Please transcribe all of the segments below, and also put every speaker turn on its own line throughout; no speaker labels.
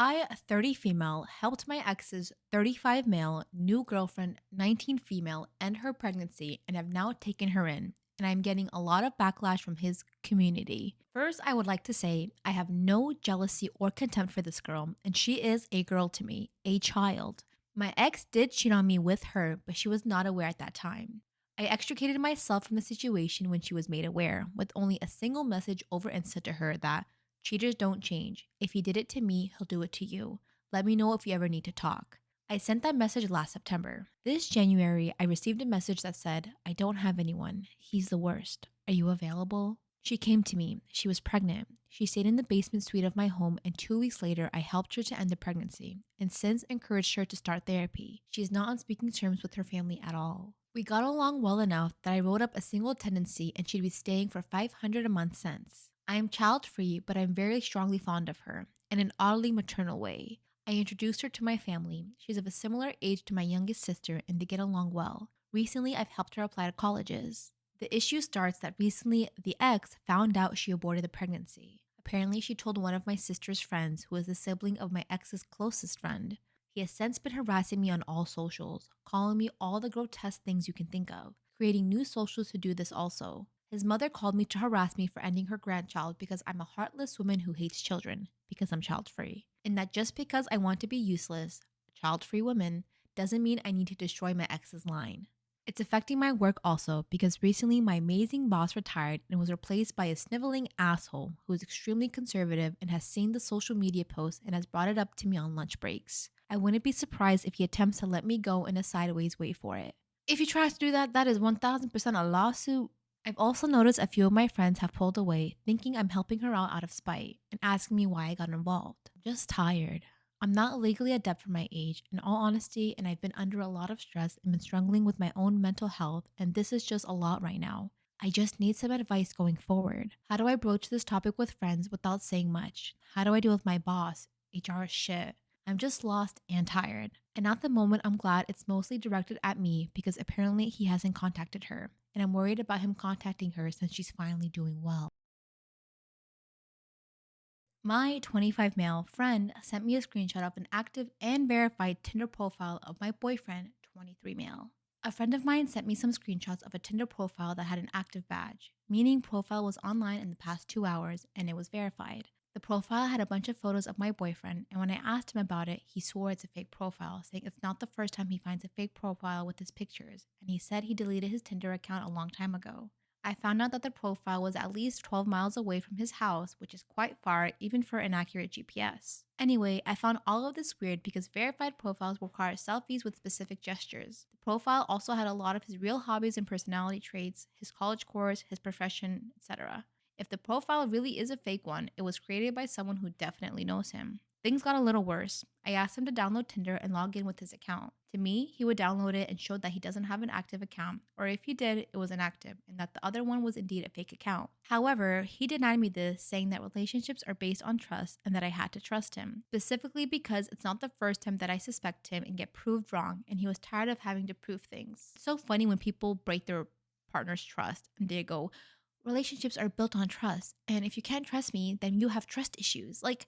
I, a 30 female, helped my ex's 35 male new girlfriend, 19 female, end her pregnancy and have now taken her in. And I'm getting a lot of backlash from his community. First, I would like to say I have no jealousy or contempt for this girl, and she is a girl to me, a child. My ex did cheat on me with her, but she was not aware at that time. I extricated myself from the situation when she was made aware, with only a single message over Insta to her that cheaters don't change. If he did it to me, he'll do it to you. Let me know if you ever need to talk. I sent that message last September. This January, I received a message that said, I don't have anyone. He's the worst. Are you available? She came to me. She was pregnant. She stayed in the basement suite of my home, and 2 weeks later, I helped her to end the pregnancy and since encouraged her to start therapy. She is not on speaking terms with her family at all. We got along well enough that I wrote up a single tenancy and she'd be staying for $500 a month since. I am child-free, but I'm very strongly fond of her, in an oddly maternal way. I introduced her to my family. She's of a similar age to my youngest sister and they get along well. Recently, I've helped her apply to colleges. The issue starts that recently the ex found out she aborted the pregnancy. Apparently, she told one of my sister's friends, who is the sibling of my ex's closest friend. He has since been harassing me on all socials, calling me all the grotesque things you can think of, creating new socials to do this also. His mother called me to harass me for ending her grandchild because I'm a heartless woman who hates children, because I'm child-free. And that just because I want to be useless, a child-free woman, doesn't mean I need to destroy my ex's line. It's affecting my work also because recently my amazing boss retired and was replaced by a sniveling asshole who is extremely conservative and has seen the social media posts and has brought it up to me on lunch breaks. I wouldn't be surprised if he attempts to let me go in a sideways way for it. If he tries to do that, that is 1000% a lawsuit. I've also noticed a few of my friends have pulled away, thinking I'm helping her out of spite, and asking me why I got involved. I'm just tired. I'm not legally adept for my age, in all honesty, and I've been under a lot of stress and been struggling with my own mental health, and this is just a lot right now. I just need some advice going forward. How do I broach this topic with friends without saying much? How do I deal with my boss? HR is shit. I'm just lost and tired. And at the moment, I'm glad it's mostly directed at me because apparently he hasn't contacted her. And I'm worried about him contacting her since she's finally doing well. My 25 male friend sent me a screenshot of an active and verified Tinder profile of my boyfriend, 23 male. A friend of mine sent me some screenshots of a Tinder profile that had an active badge, meaning profile was online in the past 2 hours and it was verified. The profile had a bunch of photos of my boyfriend, and when I asked him about it, he swore it's a fake profile, saying it's not the first time he finds a fake profile with his pictures, and he said he deleted his Tinder account a long time ago. I found out that the profile was at least 12 miles away from his house, which is quite far even for inaccurate GPS. Anyway, I found all of this weird because verified profiles require selfies with specific gestures. The profile also had a lot of his real hobbies and personality traits, his college course, his profession, etc. If the profile really is a fake one, it was created by someone who definitely knows him. Things got a little worse. I asked him to download Tinder and log in with his account. To me, he would download it and showed that he doesn't have an active account, or if he did, it was inactive, and that the other one was indeed a fake account. However, he denied me this, saying that relationships are based on trust and that I had to trust him, specifically because it's not the first time that I suspect him and get proved wrong, and he was tired of having to prove things. It's so funny when people break their partner's trust and they go, relationships are built on trust, and if you can't trust me, then you have trust issues. Like,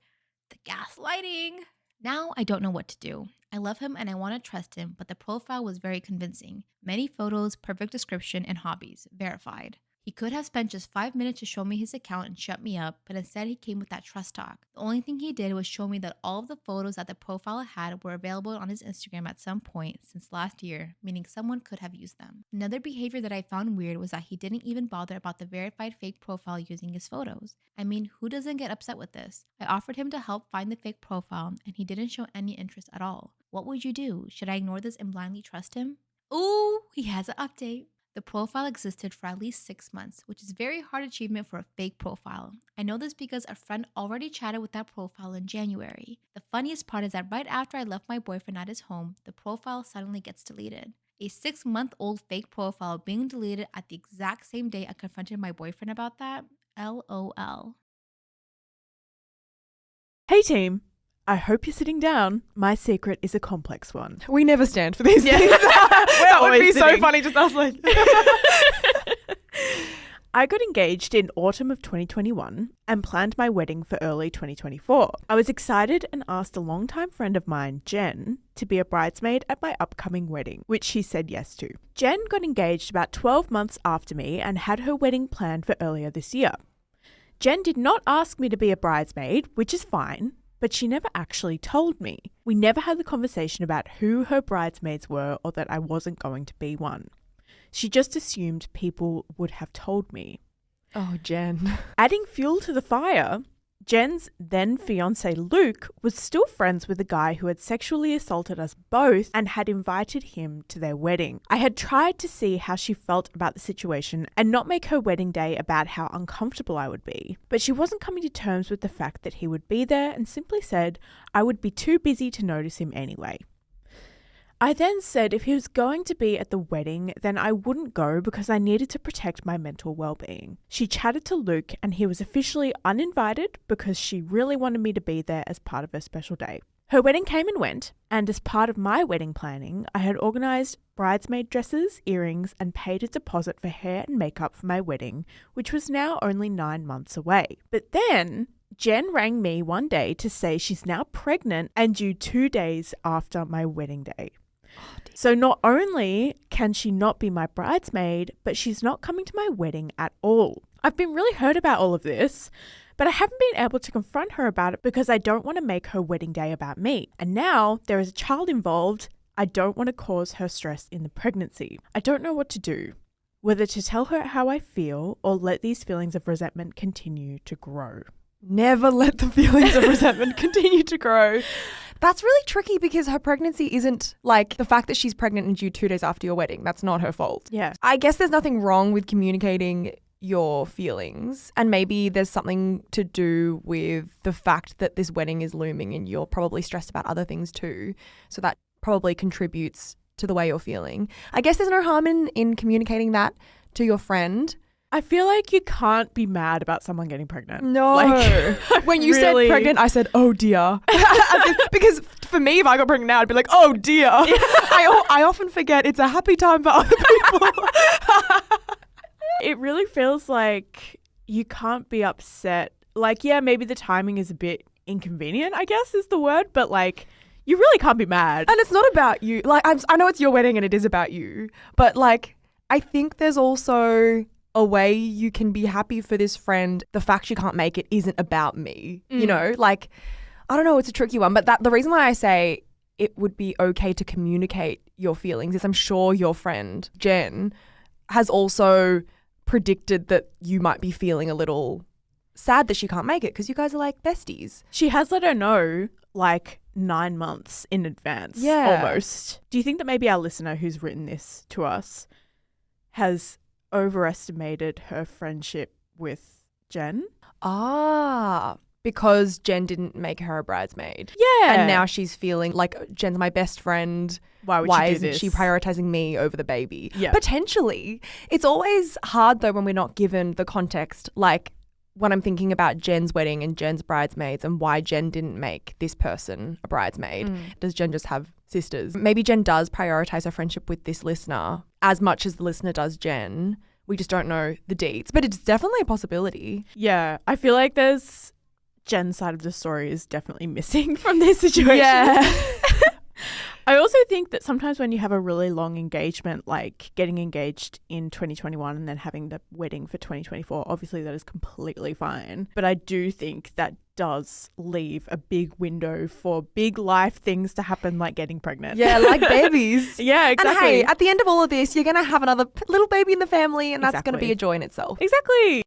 the gaslighting. Now I don't know what to do. I love him and I want to trust him, but the profile was very convincing. Many photos, perfect description, and hobbies, verified. He could have spent just 5 minutes to show me his account and shut me up, but instead he came with that trust talk. The only thing he did was show me that all of the photos that the profile had were available on his Instagram at some point since last year, meaning someone could have used them. Another behavior that I found weird was that he didn't even bother about the verified fake profile using his photos. I mean, who doesn't get upset with this? I offered him to help find the fake profile and he didn't show any interest at all. What would you do? Should I ignore this and blindly trust him? Ooh, he has an update. The profile existed for at least 6 months, which is very hard achievement for a fake profile. I know this because a friend already chatted with that profile in January. The funniest part is that right after I left my boyfriend at his home, the profile suddenly gets deleted. A 6-month-old fake profile being deleted at the exact same day I confronted my boyfriend about that? LOL.
Hey team, I hope you're sitting down. My secret is a complex one.
We never stand for these things.
We're
That would be
always
so
sitting.
funny, just us like...
I got engaged in autumn of 2021 and planned my wedding for early 2024. I was excited and asked a longtime friend of mine, Jen, to be a bridesmaid at my upcoming wedding, which she said yes to. Jen got engaged about 12 months after me and had her wedding planned for earlier this year. Jen did not ask me to be a bridesmaid, which is fine, but she never actually told me. We never had the conversation about who her bridesmaids were or that I wasn't going to be one. She just assumed people would have told me.
Oh, Jen.
Adding fuel to the fire, Jen's then fiance Luke was still friends with the guy who had sexually assaulted us both and had invited him to their wedding. I had tried to see how she felt about the situation and not make her wedding day about how uncomfortable I would be, but she wasn't coming to terms with the fact that he would be there and simply said I would be too busy to notice him anyway. I then said if he was going to be at the wedding, then I wouldn't go because I needed to protect my mental well-being. She chatted to Luke and he was officially uninvited because she really wanted me to be there as part of her special day. Her wedding came and went, and as part of my wedding planning, I had organised bridesmaid dresses, earrings, and paid a deposit for hair and makeup for my wedding, which was now only 9 months away. But then Jen rang me one day to say she's now pregnant and due 2 days after my wedding day. So not only can she not be my bridesmaid, but she's not coming to my wedding at all. I've been really hurt about all of this, but I haven't been able to confront her about it because I don't want to make her wedding day about me. And now there is a child involved. I don't want to cause her stress in the pregnancy. I don't know what to do, whether to tell her how I feel or let these feelings of resentment continue to grow.
Never let the feelings of resentment continue to grow. That's really tricky because her pregnancy isn't like the fact that she's pregnant and due 2 days after your wedding. That's not her fault.
Yeah.
I guess there's nothing wrong with communicating your feelings, and maybe there's something to do with the fact that this wedding is looming and you're probably stressed about other things too. So that probably contributes to the way you're feeling. I guess there's no harm in communicating that to your friend.
I feel like you can't be mad about someone getting pregnant.
No.
Like,
when you
really
said pregnant, I said, oh dear. Because for me, if I got pregnant now, I'd be like, oh dear. I often forget it's a happy time for other people.
It really feels like you can't be upset. Like, yeah, maybe the timing is a bit inconvenient, I guess is the word, but like, you really can't be mad.
And it's not about you. Like, I know it's your wedding and it is about you, but like, I think there's also a way you can be happy for this friend. The fact she can't make it isn't about me, you know? Like, I don't know, it's a tricky one. But the reason why I say it would be okay to communicate your feelings is I'm sure your friend, Jen, has also predicted that you might be feeling a little sad that she can't make it because you guys are like besties.
She has let her know like 9 months in advance, almost. Do you think that maybe our listener who's written this to us has overestimated her friendship with Jen?
Because Jen didn't make her a bridesmaid.
Yeah.
And now she's feeling like Jen's my best friend.
Why
isn't she prioritizing me over the baby?
Yeah.
Potentially. It's always hard though when we're not given the context. Like when I'm thinking about Jen's wedding and Jen's bridesmaids and why Jen didn't make this person a bridesmaid. Does Jen just have sisters? Maybe Jen does prioritize her friendship with this listener as much as the listener does Jen. We just don't know the deets, but it's definitely a possibility.
Yeah. I feel like Jen's side of the story is definitely missing from this situation.
Yeah.
I also think that sometimes when you have a really long engagement, like getting engaged in 2021 and then having the wedding for 2024, obviously that is completely fine. But I do think that does leave a big window for big life things to happen, like getting pregnant.
Yeah, like babies.
Yeah, exactly.
And hey, at the end of all of this, you're going to have another little baby in the family, and that's going to
Exactly.
be a joy in itself.
Exactly.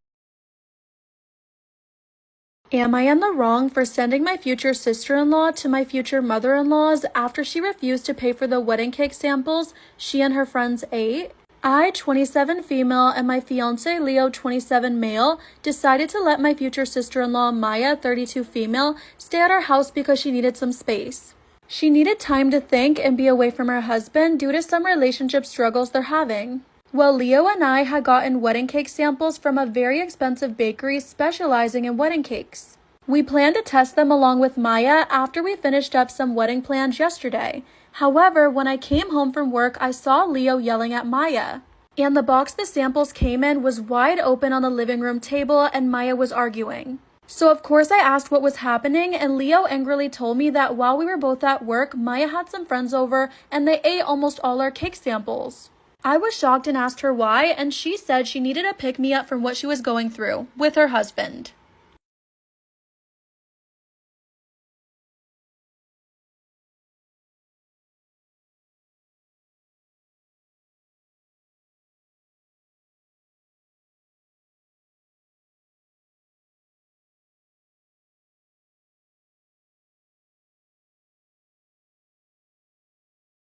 Am I in the wrong for sending my future sister-in-law to my future mother-in-law's after she refused to pay for the wedding cake samples she and her friends ate? I, 27 female, and my fiance, Leo, 27 male, decided to let my future sister-in-law, Maya, 32 female, stay at our house because she needed some space. She needed time to think and be away from her husband due to some relationship struggles they're having. Well, Leo and I had gotten wedding cake samples from a very expensive bakery specializing in wedding cakes. We planned to test them along with Maya after we finished up some wedding plans yesterday. However, when I came home from work, I saw Leo yelling at Maya. and the box the samples came in was wide open on the living room table, and Maya was arguing. So of course I asked what was happening, and Leo angrily told me that while we were both at work, Maya had some friends over and they ate almost all our cake samples. I was shocked and asked her why, and she said she needed a pick-me-up from what she was going through with her husband.